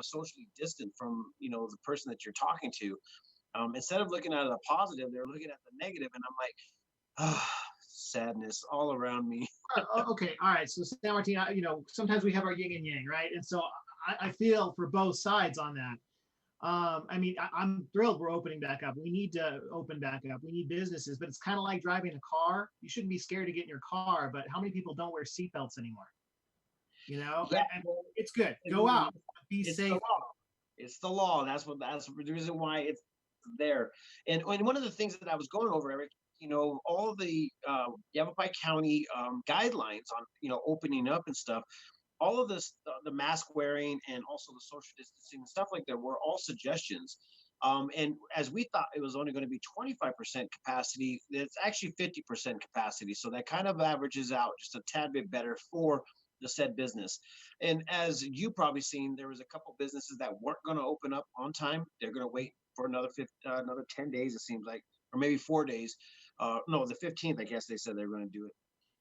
socially distant from, the person that you're talking to. Instead of looking at the positive, they're looking at the negative, and I'm like, ah, sadness all around me. Okay, all right. So San Martin, sometimes we have our yin and yang, right? And so I feel for both sides on that. I mean, I'm thrilled we're opening back up. We need to open back up. We need businesses, but it's kind of like driving a car. You shouldn't be scared to get in your car, but how many people don't wear seatbelts anymore? Yeah, And it's good. I Go mean, out, be it's the safe. law. It's the law. That's the reason why it's there. And one of the things that I was going over, Eric, all the Yavapai County guidelines on opening up and stuff. All of this, the mask wearing and also the social distancing and stuff like that, were all suggestions. And as we thought it was only going to be 25% capacity, it's actually 50% capacity. So that kind of averages out just a tad bit better for the said business. And as you probably seen, there was a couple businesses that weren't going to open up on time. They're going to wait for another 10 days, it seems like, or maybe 4 days. No, the 15th, I guess they said they were going to do it.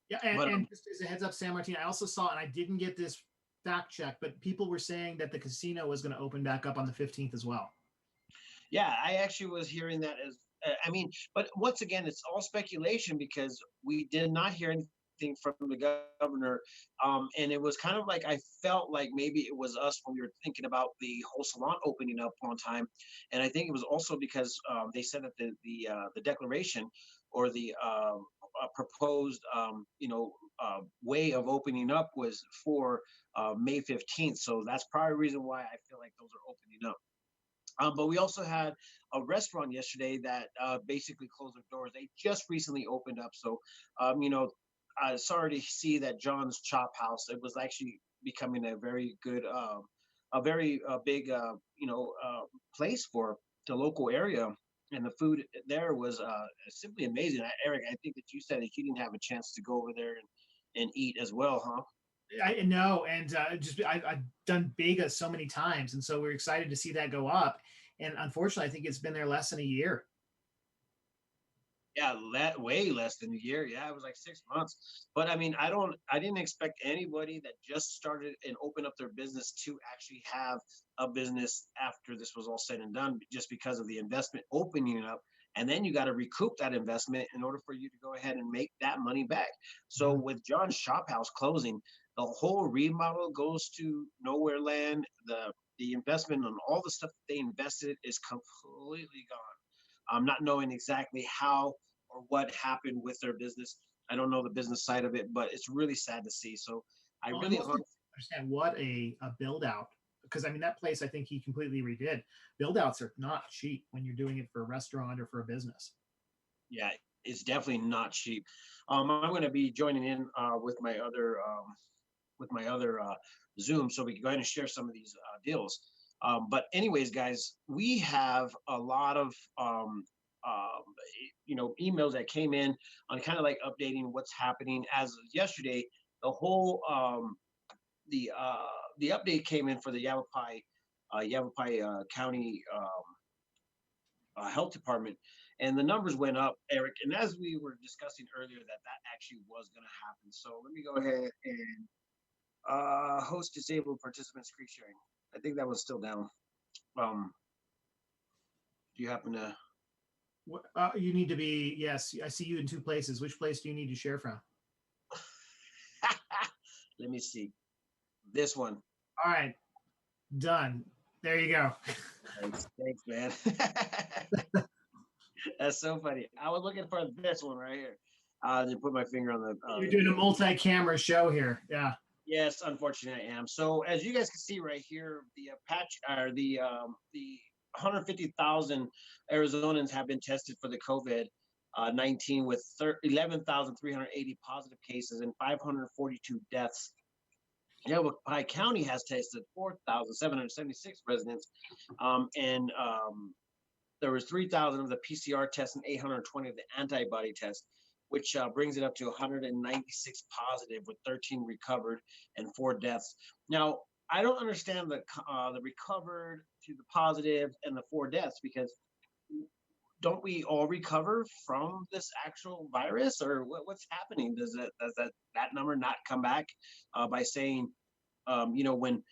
Yeah, But and just as a heads up, San Martin, I also saw, and I didn't get this fact check, but people were saying that the casino was going to open back up on the 15th as well. yeah, I actually was hearing that as, I mean, but once again, it's all speculation because we did not hear anything from the governor. And it was kind of like, I felt like maybe it was us when we were thinking about the whole salon opening up on time. And I think it was also because they said that the declaration or the proposed, way of opening up was for May 15th. So that's probably the reason why I feel like those are opening up. But we also had a restaurant yesterday that basically closed their doors. They just recently opened up. So, sorry to see that John's Chop House, it was actually becoming a very good, a very big, place for the local area. And the food there was simply amazing. Eric, I think that you said that you didn't have a chance to go over there and eat as well, huh? I know, and I've done Bega so many times, and so we're excited to see that go up. And unfortunately, I think it's been there less than a year. Yeah, way less than a year. Yeah, it was like 6 months. But I mean, I didn't expect anybody that just started and opened up their business to actually have a business after this was all said and done, just because of the investment opening up. And then you got to recoup that investment in order for you to go ahead and make that money back. So Mhm. with John's Shop House closing, the whole remodel goes to nowhere land. The investment on all the stuff that they invested is completely gone. Not knowing exactly how or what happened with their business. I don't know the business side of it, but it's really sad to see. So I Well, and really most people understand what a build out, because I mean that place I think he completely redid. Build outs are not cheap when you're doing it for a restaurant or for a business. yeah, it's definitely not cheap. I'm going to be joining in with my other Zoom, so we can go ahead and share some of these deals. But anyways, guys, we have a lot of um, emails that came in on kind of like updating what's happening as of yesterday. The whole the update came in for the Yavapai County health department, and the numbers went up, Eric. And as we were discussing earlier, that actually was going to happen. So let me go ahead and host disabled participant screen sharing. I think that was still down. Um, do you happen to? You need to be, yes, I see you in two places. Which place do you need to share from? Let me see. This one. All right, done. There you go. Thanks, man. That's so funny. I was looking for this one right here. To put my finger on You're the doing a deal. multi-camera show here. Yeah. Yes, unfortunately, I am. So as you guys can see right here, the patch or the 150,000 Arizonans have been tested for the COVID 19 with 11,380 positive cases and 542 deaths. Yavapai County has tested 4,776 residents, and there was 3,000 of the PCR tests and 820 of the antibody tests, which brings it up to 196 positive with 13 recovered and 4 deaths. Now, I don't understand the recovered to the positive and the 4 deaths, because don't we all recover from this actual virus, or what's happening? Does that number not come back by saying, when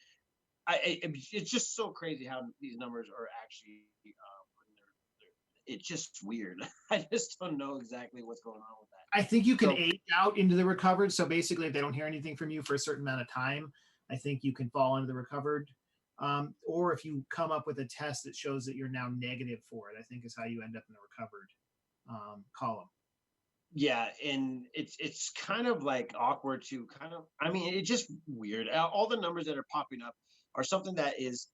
it's just so crazy how these numbers are actually it's just weird. I just don't know exactly what's going on with that. I think you can So age out into the recovered. So basically, if they don't hear anything from you for a certain amount of time, I think you can fall into the recovered. Or if you come up with a test that shows that you're now negative for it, I think is how you end up in the recovered column. yeah, and it's kind of like awkward to kind of. I mean, it's just weird. All the numbers that are popping up are something that is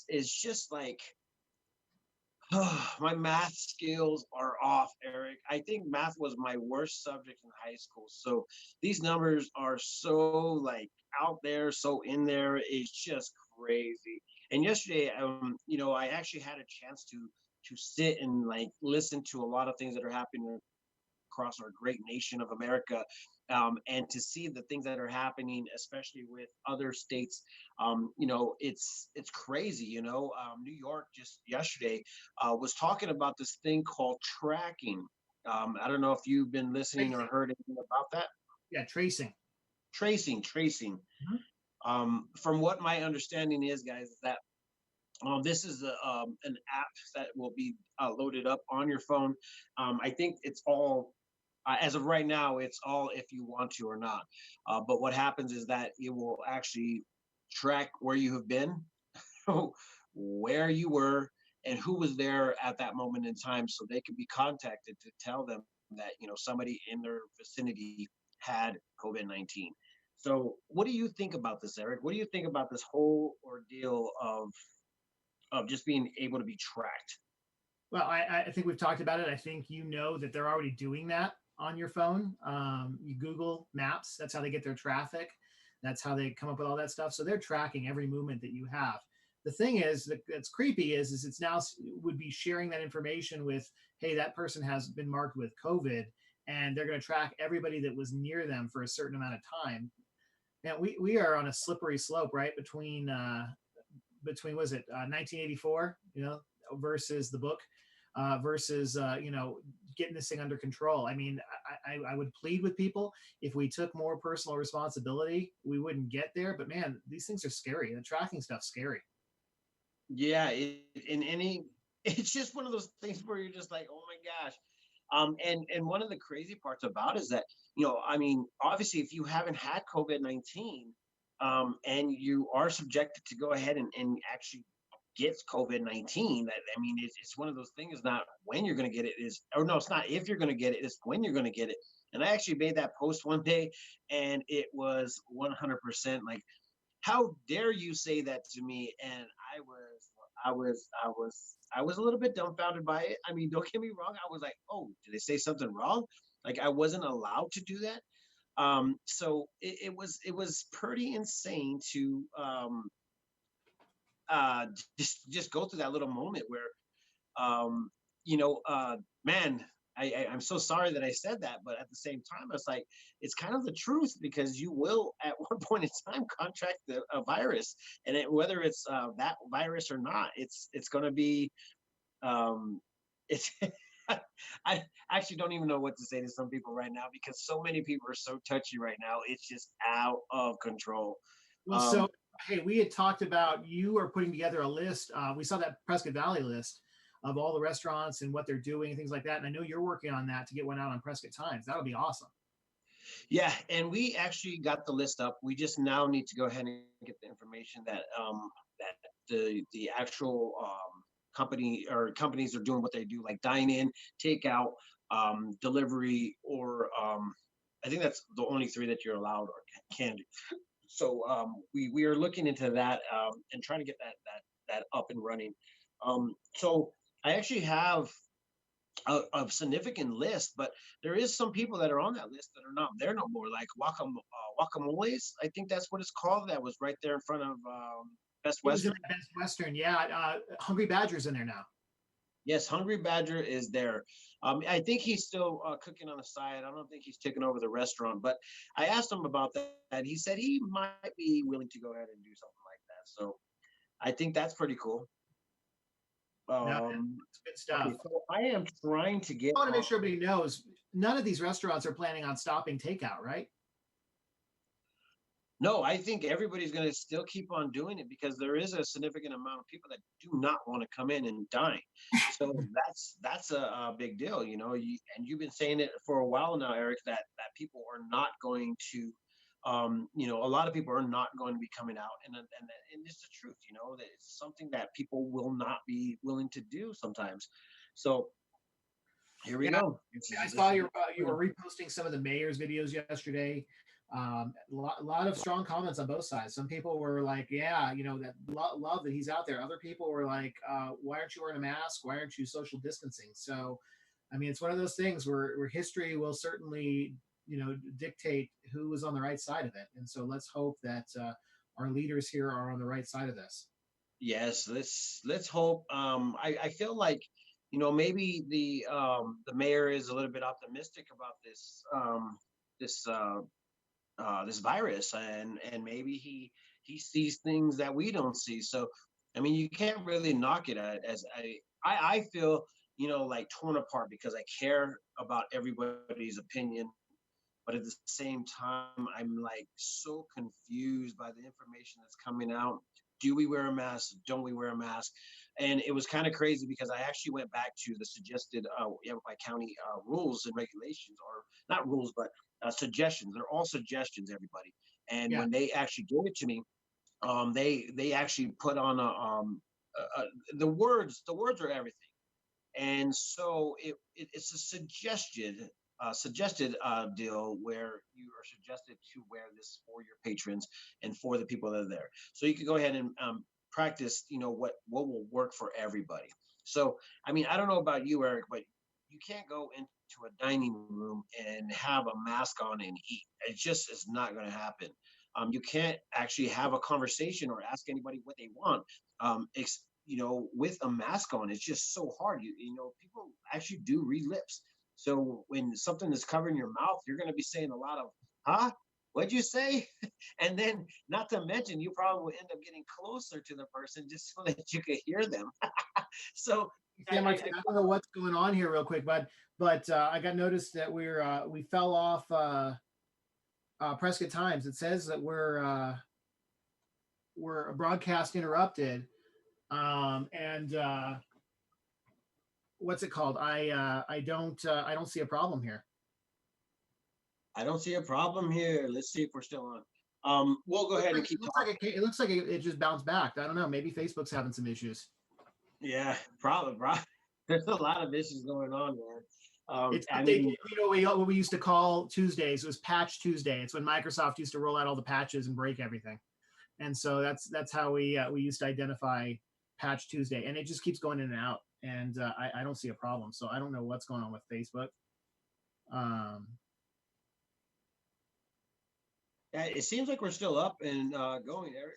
just like my math skills are off, Eric. I think math was my worst subject in high school. So these numbers are so like out there, so in there. It's just crazy. And yesterday, I actually had a chance to sit and like listen to a lot of things that are happening across our great nation of America, and to see the things that are happening, especially with other states. It's crazy. New York just yesterday was talking about this thing called tracking. I don't know if you've been listening or Tracing. heard anything about that. Yeah, tracing. Tracing. Mhm. From what my understanding is, guys, is that this is an app that will be loaded up on your phone. I think it's all as of right now, it's all if you want to or not. But what happens is that it will actually track where you have been, where you were, and who was there at that moment in time, so they can be contacted to tell them that somebody in their vicinity had COVID-19. So, what do you think about this, Eric? What do you think about this whole ordeal of just being able to be tracked? Well, I think we've talked about it. I think you know that they're already doing that on your phone. You Google Maps, that's how they get their traffic. That's how they come up with all that stuff. So they're tracking every movement that you have. The thing is that's creepy is it's now would be sharing that information with, hey, that person has been marked with COVID, and they're going to track everybody that was near them for a certain amount of time. And we are on a slippery slope, right? Between was it 1984, versus the book, versus getting this thing under control. I mean, I would plead with people, if we took more personal responsibility, we wouldn't get there. But man, these things are scary. The tracking stuff's scary. Yeah, in any, it's just one of those things where you're just like, oh my gosh. And one of the crazy parts about it is that I mean, obviously, if you haven't had COVID-19, and you are subjected to go ahead and actually get COVID-19, that I mean, it's one of those things. Not when you're going to get it is, or no, it's not if you're going to get it. It's when you're going to get it. And I actually made that post one day, and it was 100% like, how dare you say that to me? And I was a little bit dumbfounded by it. I mean, don't get me wrong. I was like, oh, did they say something wrong? Like I wasn't allowed to do that. So it was pretty insane to just go through that little moment where um, man, I'm so sorry that I said that, but at the same time, it's like it's kind of the truth, because you will at one point in time contract a virus, and whether it's that virus or not, it's going to be it's. I actually don't even know what to say to some people right now, because so many people are so touchy right now. It's just out of control. Well, Um, so hey, we had talked about you are putting together a list. We saw that Prescott Valley list of all the restaurants and what they're doing and things like that. And I know you're working on that to get one out on Prescott Times. That would be awesome. Yeah, and we actually got the list up. We just now need to go ahead and get the information that the actual company or companies are doing what they do, like dine in, takeout, delivery, or I think that's the only three that you're allowed or can do. So we are looking into that, and trying to get that up and running. So I actually have a significant list, but there is some people that are on that list that are not there no more, like Guacamoles. I think that's what it's called. That was right there in front of Best It was in Western. that Best Western. Yeah. Hungry Badger's in there now. Yes, Hungry Badger is there. I think he's still cooking on the side. I don't think he's taken over the restaurant, but I asked him about that, and he said he might be willing to go ahead and do something like that. So I think that's pretty cool. No, Um, it's good okay, stuff. so I am trying to get I want to make on. sure everybody knows none of these restaurants are planning on stopping takeout, right? No, I think everybody's going to still keep on doing it because there is a significant amount of people that do not want to come in and dine. So that's a big deal, you know. And you've been saying it for a while now, Eric, that people are not going to, you know, a lot of people are not going to be coming out, and it's the truth, you know, that it's something that people will not be willing to do sometimes. So here we Yeah, go. I This saw is you were reposting some of the mayor's videos yesterday. A lot of strong comments on both sides. Some people were like, "Yeah, you know that love that he's out there." Other people were like, "Why aren't you wearing a mask? Why aren't you social distancing?" So, I mean, it's one of those things where history will certainly, you know, dictate who is on the right side of it. And so, let's hope that our leaders here are on the right side of this. Yes, let's hope. I feel like, you know, maybe the mayor is a little bit optimistic about this this virus, and maybe he sees things that we don't see. So I mean, you can't really knock it as I feel, you know, like torn apart because I care about everybody's opinion, but at the same time, I'm like so confused by the information that's coming out. Do we wear a mask? Don't we wear a mask? And it was kind of crazy because I actually went back to the suggested Yavapai County rules and regulations, or not rules, but suggestions. They're all suggestions, everybody. And Yeah, when they actually gave it to me, they actually put on the words are everything. And so it's a suggested deal where you are suggested to wear this for your patrons and for the people that are there. So you can go ahead and practice, you know, what will work for everybody. So I mean, I don't know about you, Eric, but you can't go into a dining room and have a mask on and eat. It just is not going to happen. You can't actually have a conversation or ask anybody what they want. You know, with a mask on, it's just so hard. You know, people actually do read lips. So when something is covering your mouth, you're going to be saying a lot of, huh? What'd you say? And then, not to mention, you probably will end up getting closer to the person just so that you could hear them. So Sam Martin, I don't know what's going on here, real quick, but I got noticed that we fell off Prescott Times. It says that we're broadcast interrupted. And what's it called? I don't see a problem here. I don't see a problem here. Let's see if we're still on. We'll go ahead and keep talking. It looks like it just bounced back. I don't know. Maybe Facebook's having some issues. Yeah, probably, bro. There's a lot of issues going on, man. It's I update. mean, You know what we used to call Tuesdays. It was Patch Tuesday. It's when Microsoft used to roll out all the patches and break everything. And so that's how we used to identify Patch Tuesday. And it just keeps going in and out. And I don't see a problem. So I don't know what's going on with Facebook. Um, it seems like we're still up and going, Eric.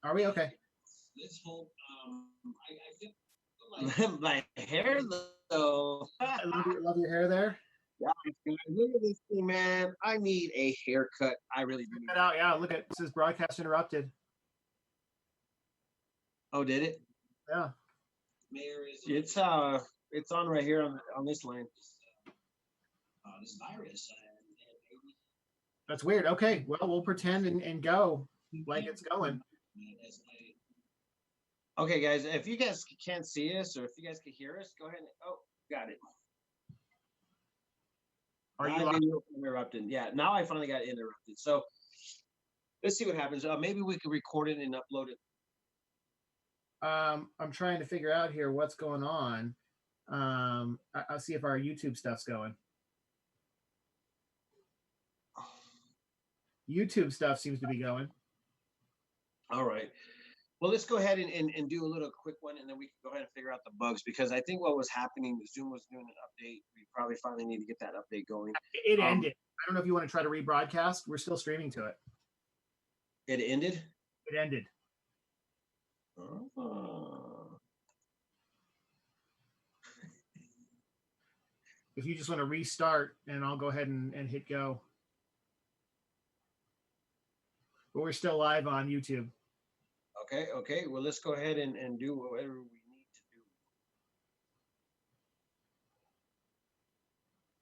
are we okay? Let's hope. I feel like my hair though. Love your hair there. Yeah, look at this thing, man. I need a haircut. I really do. Check that out. Yeah, look at it says broadcast interrupted. Oh, did it? Yeah, It's on right here on this line. This virus. that's weird. Okay, well we'll pretend and go like it's going. Okay, guys, if you guys can't see us or if you guys can hear us, go ahead and got it. Are Now you I live? get interrupted. Yeah, now I finally got interrupted. So let's see what happens. Maybe we could record it and upload it. I'm trying to figure out here what's going on. I'll see if our YouTube stuff's going. YouTube stuff seems to be going. All right. Well, let's go ahead and do a little quick one, and then we can go ahead and figure out the bugs because I think what was happening, Zoom was doing an update. We probably finally need to get that update going. It ended. I don't know if you want to try to rebroadcast. We're still streaming to it. It ended. It ended. If you just want to restart, and I'll go ahead and hit go. But we're still live on YouTube. Okay. Well, let's go ahead and do whatever we need to do.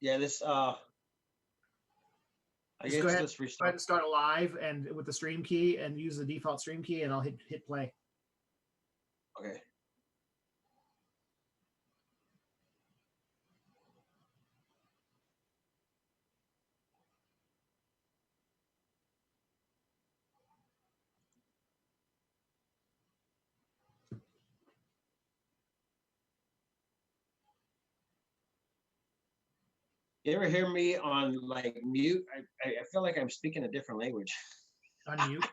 Yeah, this I Just go guess ahead, let's go ahead restart. and start a live and with the stream key and use the default stream key, and I'll hit play. Okay. You ever hear me on like mute? I feel like I'm speaking a different language. Unmute.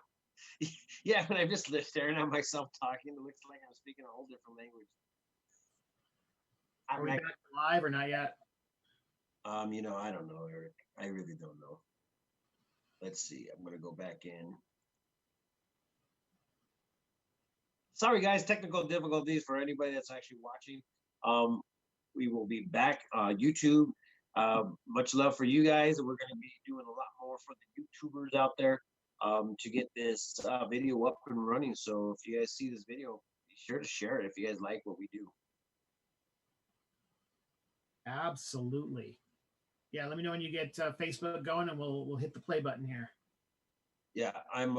Yeah, when I'm just staring at myself talking, it looks like I'm speaking a whole different language. Are we I'm back live or not yet? I don't know, Eric. I really don't know. Let's see. I'm gonna go back in. Sorry, guys, technical difficulties for anybody that's actually watching. Um, we will be back. YouTube. Much love for you guys. We're going to be doing a lot more for the YouTubers out there to get this video up and running. So if you guys see this video, be sure to share it if you guys like what we do. Absolutely. Yeah, let me know when you get Facebook going, and we'll hit the play button here. Yeah, I'm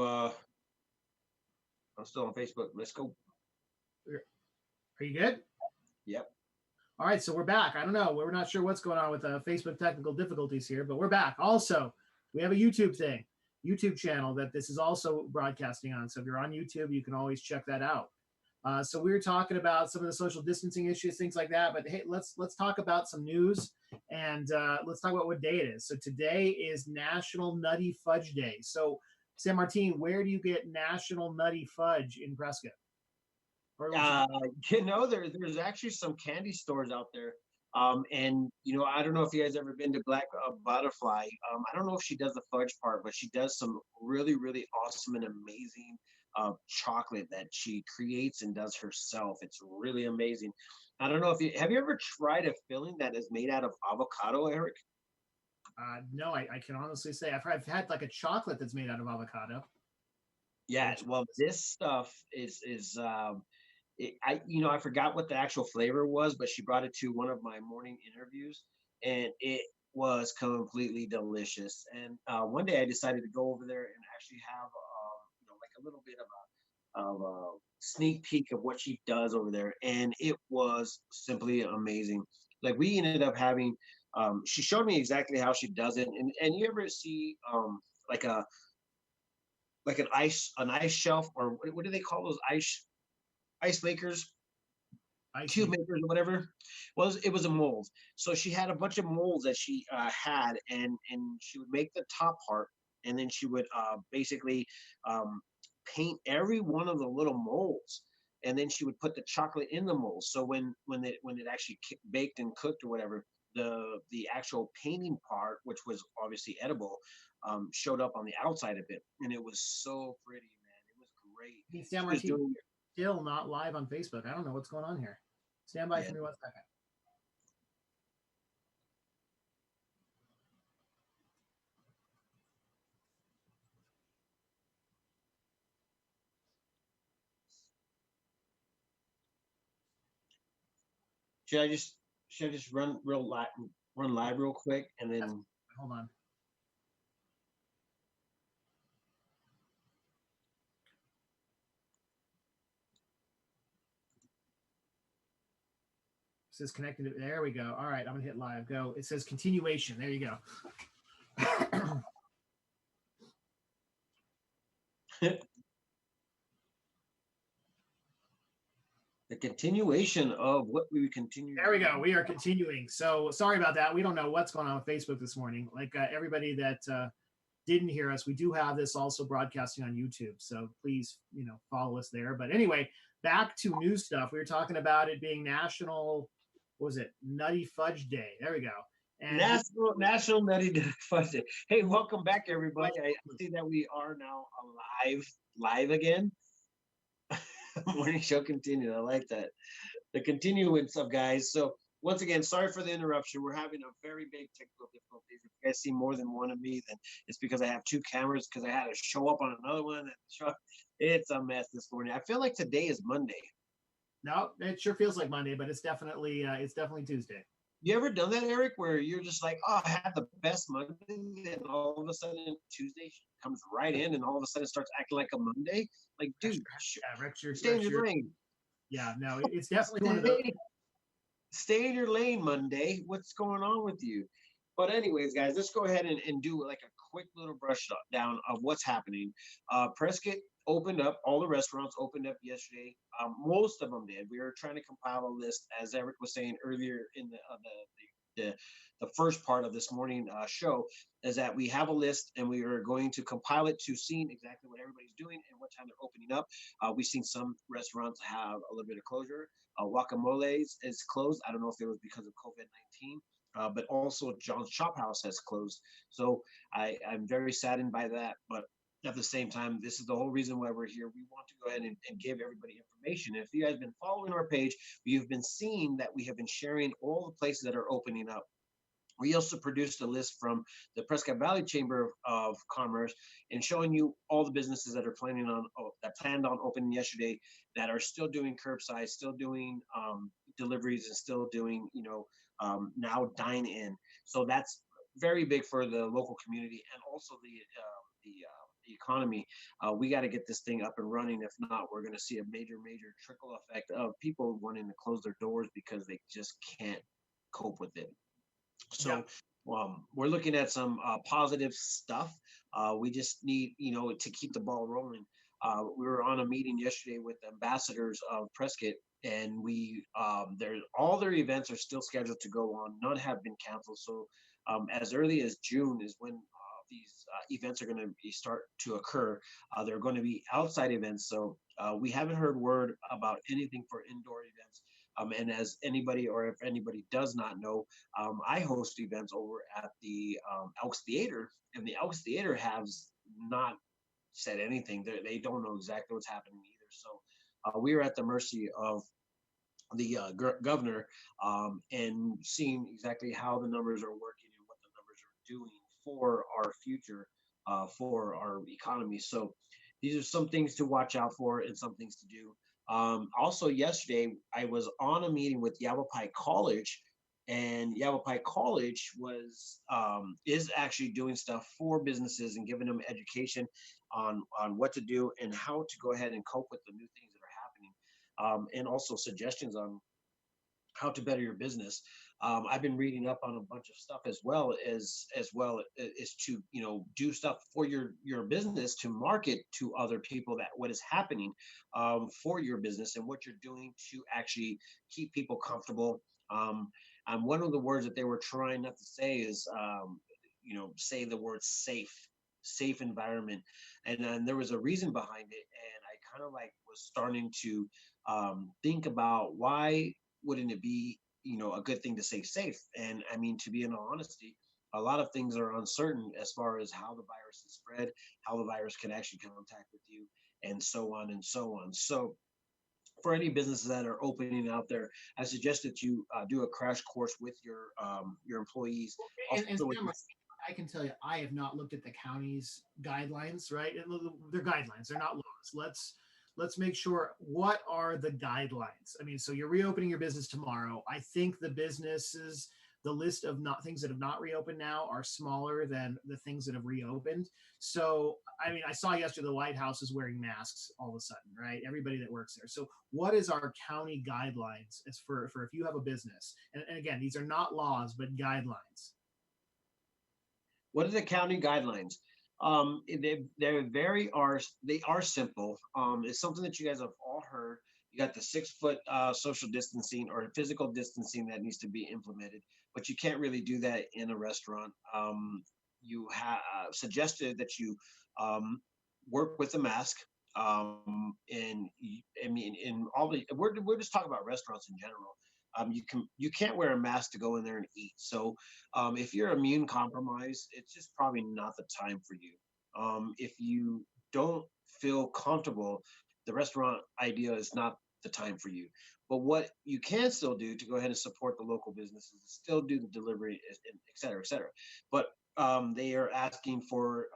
still on Facebook. Let's go. Are you good? Yep. All right, so we're back. I don't know. We're not sure what's going on with Facebook technical difficulties here, but we're back. Also, we have a YouTube channel that this is also broadcasting on. So if you're on YouTube, you can always check that out. So we were talking about some of the social distancing issues, things like that. But hey, let's talk about some news, and let's talk about what day it is. So today is National Nutty Fudge Day. So San Martin, where do you get National Nutty Fudge in Prescott? Uh, there's actually some candy stores out there. And I don't know if you guys ever been to Black Butterfly. I don't know if she does the fudge part, but she does some really, really awesome and amazing chocolate that she creates and does herself. It's really amazing. I don't know if you ever tried a filling that is made out of avocado, Eric? No, I can honestly say I've had like a chocolate that's made out of avocado. Yeah, well, this stuff I forgot what the actual flavor was, but she brought it to one of my morning interviews, and it was completely delicious. And one day I decided to go over there and actually have like a little bit of a sneak peek of what she does over there, and it was simply amazing. Like we ended up having, she showed me exactly how she does it, and you ever see like a like an ice shelf, or what do they call those ice makers, cube makers or whatever. Well, it was a mold. So she had a bunch of molds that she had, and she would make the top part, and then she would basically paint every one of the little molds, and then she would put the chocolate in the molds. So when it actually baked and cooked or whatever, the actual painting part, which was obviously edible, showed up on the outside of it, and it was so pretty, man. It was great. San She was Martin doing still not live on Facebook. I don't know what's going on here. Stand by yeah. for me 1 second. Should I just run live real quick and then Hold on. It says connected. There we go. All right, I'm gonna hit live. Go. It says continuation. There you go. the continuation of what we continue. There we go. We are continuing. So sorry about that. We don't know what's going on with Facebook this morning. Like everybody that didn't hear us, we do have this also broadcasting on YouTube. So please, follow us there. But anyway, back to new stuff. We were talking about it being National, what was it, Nutty Fudge Day. There we go. And National Nutty Fudge Day. Hey, welcome back, everybody. I see that we are now live again. Morning show continued. I like that. The continuance of guys. So once again, sorry for the interruption. We're having a very big technical difficulties. If you guys see more than one of me, then it's because I have two cameras because I had to show up on another one. It's a mess this morning. I feel like today is Monday. No, it sure feels like Monday, but it's definitely Tuesday. You ever done that, Eric, where you're just like, oh, I had the best Monday, then all of a sudden Tuesday comes right in, and all of a sudden it starts acting like a Monday? Like, dude, Yeah, stay in your lane. yeah, no, it's definitely one of those. Stay, stay in your lane, Monday. What's going on with you? But anyways, guys, let's go ahead and do like a quick little brush down of what's happening. Prescott opened up. All the restaurants opened up yesterday. Most of them did. We were trying to compile a list, as Eric was saying earlier in the first part of this morning show, is that we have a list and we are going to compile it to seeing exactly what everybody's doing and what time they're opening up. We've seen some restaurants have a little bit of closure. Guacamole's is closed. I don't know if it was because of COVID-19. But also John's Chop House has closed. So I'm very saddened by that. But at the same time, this is the whole reason why we're here. We want to go ahead and give everybody information. If you guys have been following our page, you've been seeing that we have been sharing all the places that are opening up. We also produced a list from the Prescott Valley Chamber of Commerce and showing you all the businesses that are planning on that planned on opening yesterday, that are still doing curbside, still doing deliveries, and still doing now dine in. So that's very big for the local community and also the economy. We got to get this thing up and running. If not, we're going to see a major trickle effect of people wanting to close their doors because they just can't cope with it. Yeah, So we're looking at some positive stuff. We just need, to keep the ball rolling. We were on a meeting yesterday with ambassadors of Prescott, and all their events are still scheduled to go on. None have been canceled. So as early as June is when these events are going to start to occur. They're going to be outside events, so we haven't heard word about anything for indoor events. And as anybody, or if anybody does not know, I host events over at the Elks Theater, and the Elks Theater has not said anything. They don't know exactly what's happening either. So we are at the mercy of the governor and seeing exactly how the numbers are working and what the numbers are doing for our future, for our economy. So these are some things to watch out for and some things to do. Also, yesterday I was on a meeting with Yavapai College, and Yavapai College was is actually doing stuff for businesses and giving them education on what to do and how to go ahead and cope with the new things that are happening, and also suggestions on how to better your business. I've been reading up on a bunch of stuff as to do stuff for your business to market to other people that what is happening for your business and what you're doing to actually keep people comfortable. And one of the words that they were trying not to say is say the word safe environment, and then there was a reason behind it, and I kind of like was starting to think about why wouldn't it be a good thing to say safe. And I mean, to be in all honesty, a lot of things are uncertain as far as how the virus is spread, how the virus can actually contact with you, and so on and so on. So for any businesses that are opening out there, I suggest that you do a crash course with your employees, also and with Sam, your. I can tell you, I have not looked at the county's guidelines. Right, they're guidelines; they're not laws. Let's make sure, what are the guidelines. I mean, so you're reopening your business tomorrow. I think the list of not things that have not reopened now are smaller than the things that have reopened. So I mean, I saw yesterday the White House is wearing masks all of a sudden, right? Everybody that works there. So what is our county guidelines as for if you have a business? And again, these are not laws but guidelines. What are the county guidelines? They are simple. It's something that you guys have all heard. You got the 6 foot social distancing or physical distancing that needs to be implemented, but you can't really do that in a restaurant. You have suggested that you um, work with a mask. And I mean, in all we're just talking about restaurants in general. You can't wear a mask to go in there and eat. So if you're immune compromised, it's just probably not the time for you. If you don't feel comfortable, the restaurant idea is not the time for you. But what you can still do to go ahead and support the local businesses is still do the delivery, and et cetera, et cetera. But they are asking for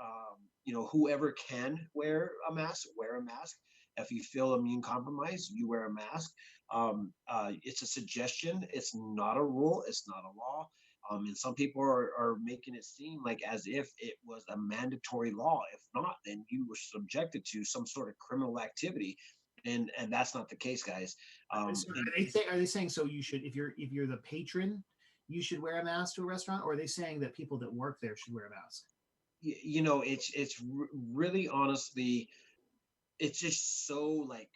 whoever can wear a mask, wear a mask. If you feel immune compromised, you wear a mask. It's a suggestion. It's not a rule. It's not a law. And some people are making it seem like as if it was a mandatory law. If not, then you were subjected to some sort of criminal activity, and that's not the case, guys. So And are they saying so you should if you're the patron, you should wear a mask to a restaurant, or are they saying that people that work there should wear a mask? it's really honestly, it's just so like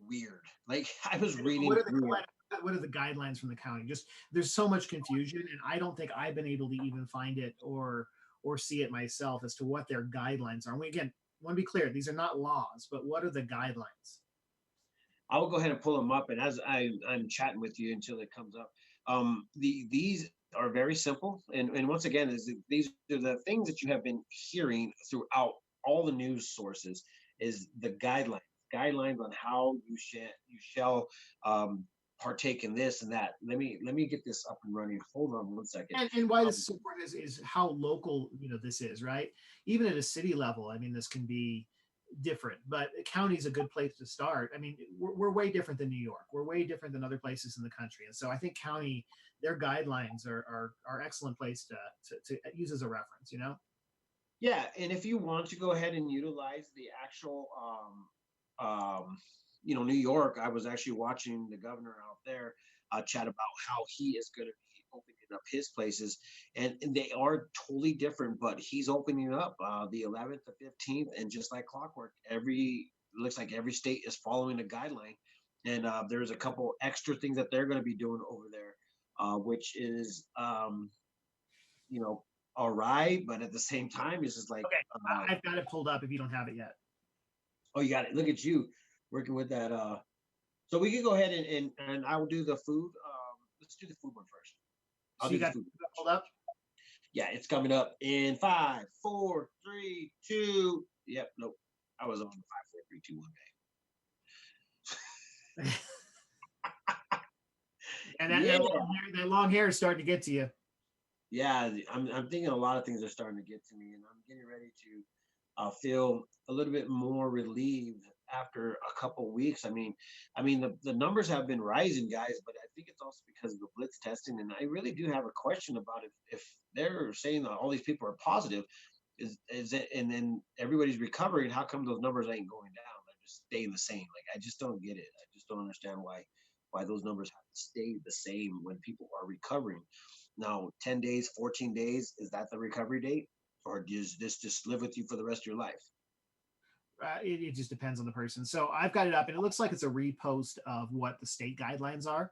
weird. Like I was What reading are the through it. what are the guidelines from the county? Just there's so much confusion, and I don't think I've been able to even find it or see it myself as to what their guidelines are. And we again want to be clear; these are not laws, but what are the guidelines? I will go ahead and pull them up, and as I'm chatting with you until it comes up, these are very simple, and once again, these are the things that you have been hearing throughout all the news sources is the guidelines on how you shall partake in this and that. Let me get this up and running. Hold on one second. And why this Um, is so important is how local this is, right? Even at a city level, I mean, this can be different, but county is a good place to start. I mean, we're way different than New York. We're way different than other places in the country, and so I think county their guidelines are excellent place to use as a reference. Yeah, and if you want to go ahead and utilize the actual, New York, I was actually watching the governor out there chat about how he is going to be opening up his places, and they are totally different. But he's opening up the 11th, the 15th, and just like clockwork, every looks like every state is following a guideline, and there's a couple extra things that they're going to be doing over there, which is you know, all right, but at the same time, it's just like, Okay, I've got it pulled up if you don't have it yet. oh, you got it. Look at you working with that. So we can go ahead and I will do the food. Let's do the food one first. I'll So do you the got food one it pulled first. up. Yeah, it's coming up in 5, 4, 3, 2. Yep, nope. I was on the 5, 4, 3, 2, 1 And day. Yeah, that long hair is starting to get to you. yeah. I'm thinking a lot of things are starting to get to me, and I'm getting ready to feel a little bit more relieved after a couple weeks. I mean the numbers have been rising, guys, but I think it's also because of the blitz testing. And I really do have a question about if they're saying that all these people are positive, is it, and then everybody's recovering. How come those numbers ain't going down? They're just staying the same. Like I just don't get it. I just don't understand why those numbers have to stay the same when people are recovering. Now, 10 days, 14 days, is that the recovery date? Or does this just live with you for the rest of your life? It just depends on the person. So I've got it up, and it looks like it's a repost of what the state guidelines are.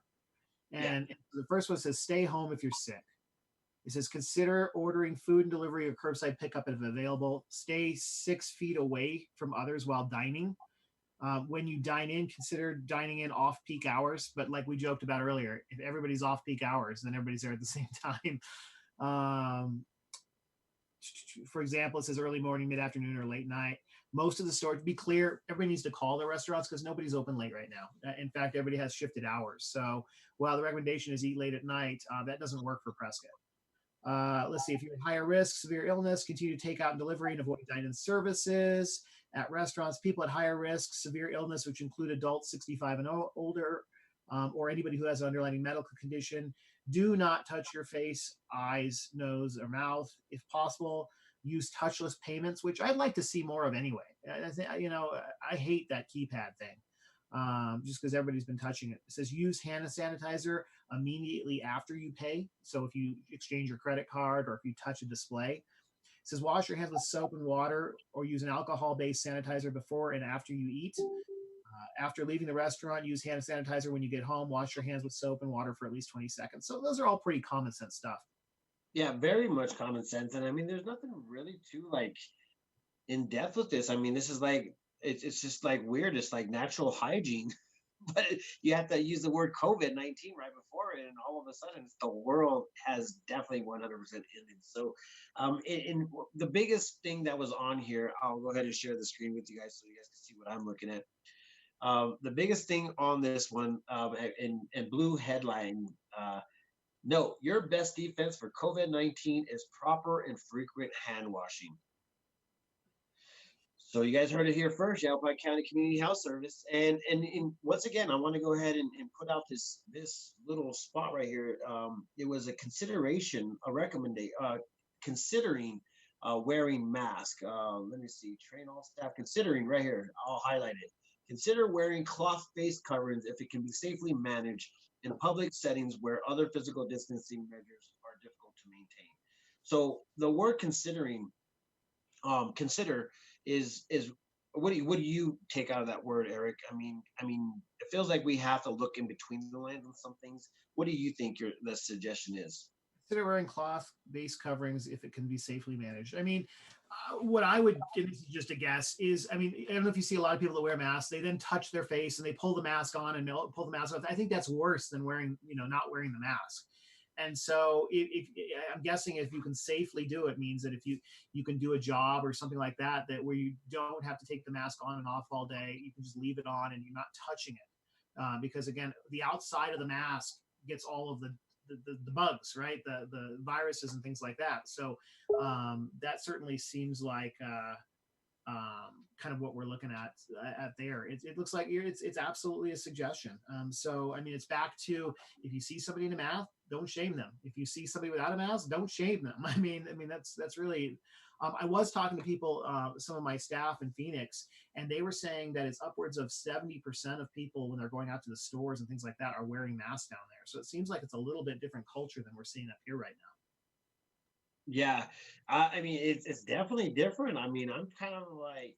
Yeah. And the first one says, "Stay home if you're sick." It says, "Consider ordering food and delivery or curbside pickup if available. Stay 6 feet away from others while dining. When you dine in, consider dining in off peak hours." But like we joked about earlier, if everybody's off peak hours, then everybody's there at the same time. Um, for example, it says early morning, mid afternoon, or late night. Most of the stores, to be clear, everybody needs to call their restaurants because nobody's open late right now. In fact, everybody has shifted hours. So while the recommendation is eat late at night, that doesn't work for Prescott. Let's see, if you're at higher risk, severe illness, continue to take out and delivery and avoid dine-in services at restaurants. People at higher risk, severe illness, which include adults 65 and older, or anybody who has an underlying medical condition, do not touch your face, eyes, nose, or mouth. If possible, use touchless payments, which I'd like to see more of anyway. I hate that keypad thing. Just because everybody's been touching it. It says use hand sanitizer immediately after you pay. So if you exchange your credit card or if you touch a display, it says wash your hands with soap and water or use an alcohol-based sanitizer before and after you eat. After leaving the restaurant, use hand sanitizer when you get home. Wash your hands with soap and water for at least 20 seconds. So those are all pretty common sense stuff. Yeah, very much common sense. And I mean, there's nothing really too like in depth with this. I mean, this is like it's just like weird. It's like natural hygiene, but you have to use the word COVID-19 right before it, and all of a sudden, the world has definitely 100% ended. So, in the biggest thing that was on here, I'll go ahead and share the screen with you guys so you guys can see what I'm looking at. The biggest thing on this one, in blue headline, no, your best defense for COVID-19 is proper and frequent hand washing. So you guys heard it here first, Yavapai County Community Health Service. And once again, I want to go ahead and put out this little spot right here. It was a consideration, a recommendation, considering wearing mask. Let me see, train all staff considering right here. I'll highlight it. Consider wearing cloth face coverings if it can be safely managed in public settings where other physical distancing measures are difficult to maintain. So the word considering, consider is what do you take out of that word, Eric? I mean, it feels like we have to look in between the lines on some things. What do you think your the suggestion is? Consider wearing cloth-based coverings if it can be safely managed. I mean, what I would, and this is just a guess, is I mean, I don't know if you see a lot of people that wear masks, they then touch their face and they pull the mask on and pull the mask off. I think that's worse than wearing, not wearing the mask. And so, I'm guessing if you can safely do it, means that if you can do a job or something like that, that where you don't have to take the mask on and off all day, you can just leave it on and you're not touching it, because again, the outside of the mask gets all of the bugs, right? The viruses and things like that. So that certainly seems like kind of what we're looking at there. It looks like it's absolutely a suggestion. So I mean, it's back to, if you see somebody in a mask, don't shame them. If you see somebody without a mask, don't shame them. I mean that's really. I was talking to people, some of my staff in Phoenix, and they were saying that it's upwards of 70% of people when they're going out to the stores and things like that are wearing masks down there. So it seems like it's a little bit different culture than we're seeing up here right now. Yeah, I mean, it's definitely different. I mean, I'm kind of like,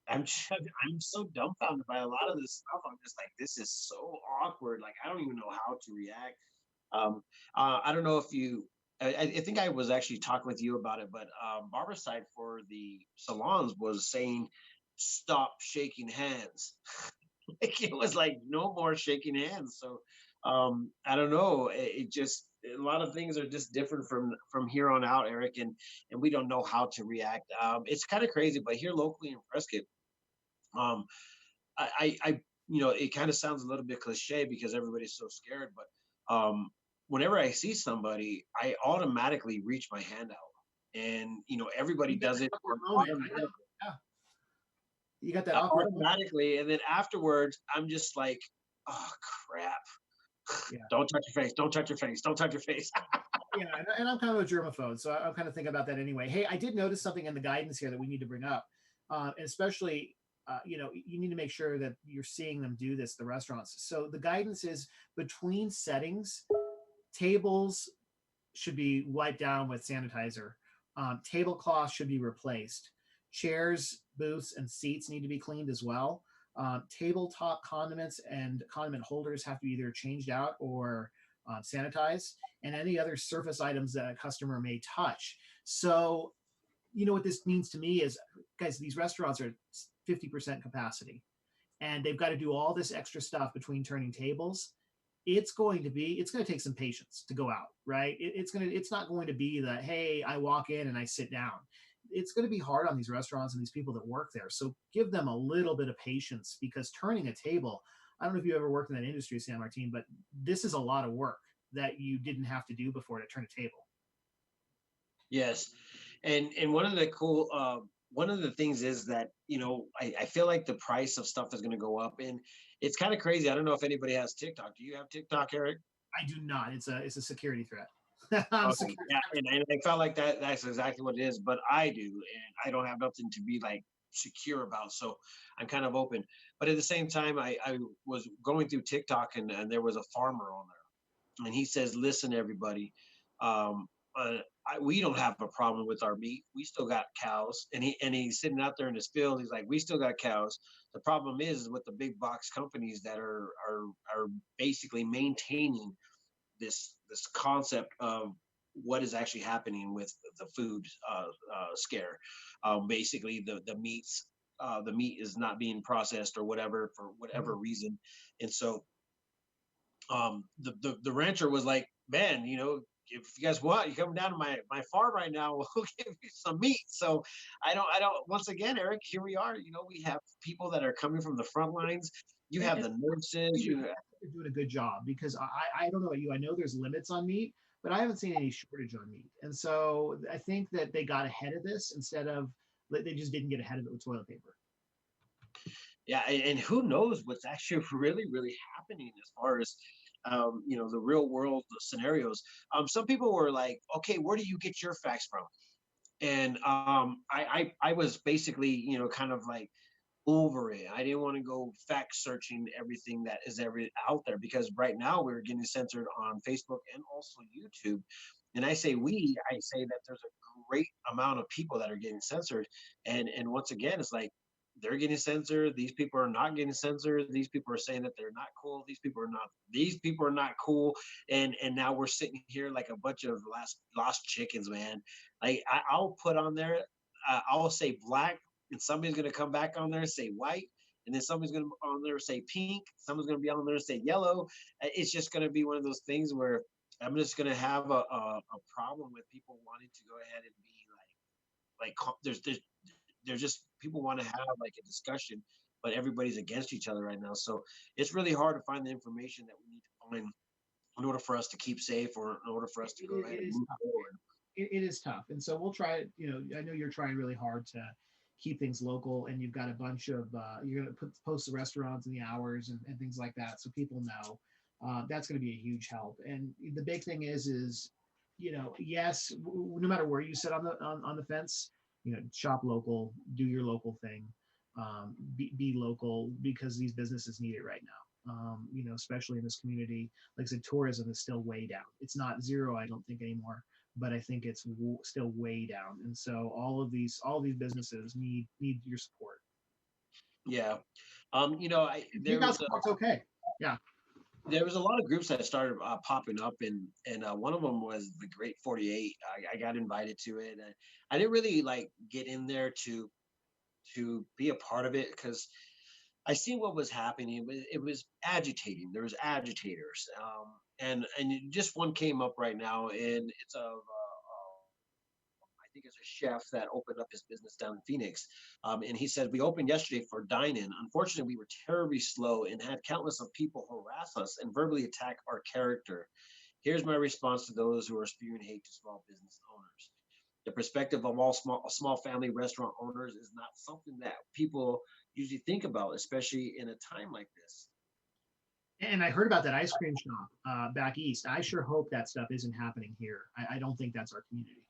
I'm so dumbfounded by a lot of this stuff. I'm just like, this is so awkward. Like, I don't even know how to react. Um, I don't know if you, I think I was actually talking with you about it, but Barbicide for the salons was saying, stop shaking hands. Like it was like no more shaking hands. So I don't know. It just a lot of things are just different from here on out, Eric, and we don't know how to react. It's kind of crazy, but here locally in Prescott, um, I it kind of sounds a little bit cliche because everybody's so scared, but whenever I see somebody, I automatically reach my hand out, and everybody You got does that it awkward moment. I know. Yeah, you got that awkward moment. automatically, and then afterwards, I'm just like, oh crap. Yeah. Don't touch your face. Don't touch your face. Don't touch your face. Yeah, and I'm kind of a germaphobe, so I'm kind of thinking about that anyway. Hey, I did notice something in the guidance here that we need to bring up, and especially, you need to make sure that you're seeing them do this, the restaurants. So the guidance is between settings, tables should be wiped down with sanitizer. Tablecloths should be replaced. Chairs, booths, and seats need to be cleaned as well. Tabletop condiments and condiment holders have to be either changed out or sanitized, and any other surface items that a customer may touch. So, what this means to me is, guys, these restaurants are 50% capacity, and they've got to do all this extra stuff between turning tables. It's going to take some patience to go out, right? It's not going to be the, hey, I walk in and I sit down. It's going to be hard on these restaurants and these people that work there. So give them a little bit of patience, because turning a table, I don't know if you ever worked in that industry, San Martin, but this is a lot of work that you didn't have to do before to turn a table. Yes, and one of the things is that I feel like the price of stuff is going to go up, and it's kind of crazy. I don't know if anybody has TikTok. Do you have TikTok, Eric? I do not. It's a security threat. Okay, yeah, and I felt like that's exactly what it is, but I do, and I don't have nothing to be like secure about, so I'm kind of open. But at the same time, I was going through TikTok, and there was a farmer on there, and he says, "Listen, everybody, um, we don't have a problem with our meat. We still got cows." And he's sitting out there in his field. He's like, "We still got cows. The problem is with the big box companies that are basically maintaining this concept of what is actually happening with the food scare. Basically, the meat is not being processed or whatever for whatever reason, and so the rancher was like, "Man, if you guys want, you come down to my farm right now. We'll give you some meat." So I don't. Once again, Eric, here we are. We have people that are coming from the front lines. You have And the nurses. You have, they're doing a good job, because I don't know about you. I know there's limits on meat, but I haven't seen any shortage on meat. And so I think that they got ahead of this, instead of, they just didn't get ahead of it with toilet paper. Yeah, and who knows what's actually really happening as far as the real world scenarios. Some people were like, okay, where do you get your facts from? And I was basically, kind of like over it. I didn't want to go fact searching everything that is every out there, because right now we're getting censored on Facebook and also YouTube. And I say that there's a great amount of people that are getting censored. And once again, it's like they're getting censored. These people are not getting censored. These people are saying that they're not cool. These people are not cool. And now we're sitting here like a bunch of lost chickens, man. Like I'll put on there, I'll say black, and somebody's gonna come back on there and say white, and then somebody's gonna on there say pink, someone's gonna be on there and say yellow. It's just gonna be one of those things where I'm just gonna have a problem with people wanting to go ahead and be there's just people want to have like a discussion, but everybody's against each other right now. So it's really hard to find the information that we need to find in order for us to keep safe, or in order for us to It, go it, ahead it and is move tough. forward. It is tough, and so we'll try. I know you're trying really hard to keep things local, and you've got a bunch of you're going to post the restaurants and the hours and things like that, so people know. That's going to be a huge help. And the big thing is yes, no matter where you sit on the fence, shop local, do your local thing, be local, because these businesses need it right now. Especially in this community, like I said, tourism is still way down. It's not zero, I don't think, anymore, but I think it's still way down. And so all these businesses need your support. Yeah. I Being out support's okay. Yeah. there was a lot of groups that started popping up, and one of them was the Great 48. I got invited to it, and I didn't really like get in there to be a part of it, because I see what was happening. It was agitating. There was agitators, and just one came up right now, and it's I think it's a chef that opened up his business down in Phoenix. And he said, we opened yesterday for dine-in. Unfortunately, we were terribly slow and had countless of people harass us and verbally attack our character. Here's my response to those who are spewing hate to small business owners. The perspective of all small family restaurant owners is not something that people usually think about, especially in a time like this. And I heard about that ice cream shop back east. I sure hope that stuff isn't happening here. I don't think that's our community.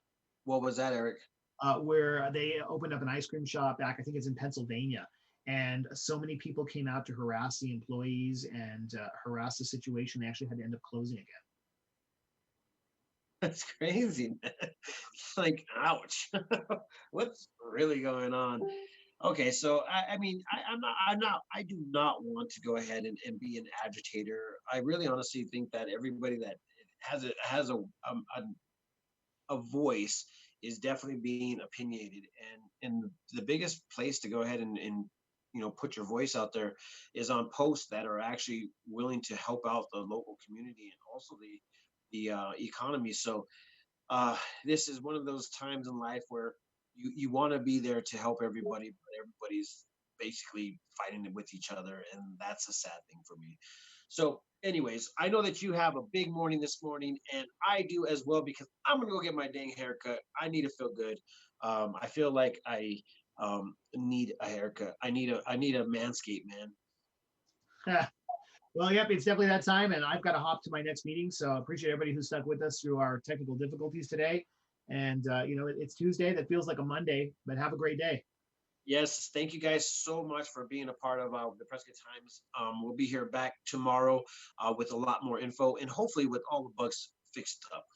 What was that, Eric? Where they opened up an ice cream shop back, I think it's in Pennsylvania. And so many people came out to harass the employees and harass the situation. They actually had to end up closing again. That's crazy, man. Like, ouch. What's really going on? Okay, so I mean, I do not want to go ahead and be an agitator. I really honestly think that everybody that has a voice is definitely being opinionated, and the biggest place to go ahead and put your voice out there is on posts that are actually willing to help out the local community and also the economy. So this is one of those times in life where you want to be there to help everybody, but everybody's basically fighting with each other, and that's a sad thing for me. So, anyways, I know that you have a big morning this morning, and I do as well, because I'm gonna go get my dang haircut. I need to feel good. I feel like I need a haircut. I need a manscape, man. Well, yep, it's definitely that time, and I've got to hop to my next meeting. So I appreciate everybody who stuck with us through our technical difficulties today. And it's Tuesday. That feels like a Monday, but have a great day. Yes, thank you guys so much for being a part of the Prescott Times. We'll be here back tomorrow with a lot more info, and hopefully with all the bugs fixed up.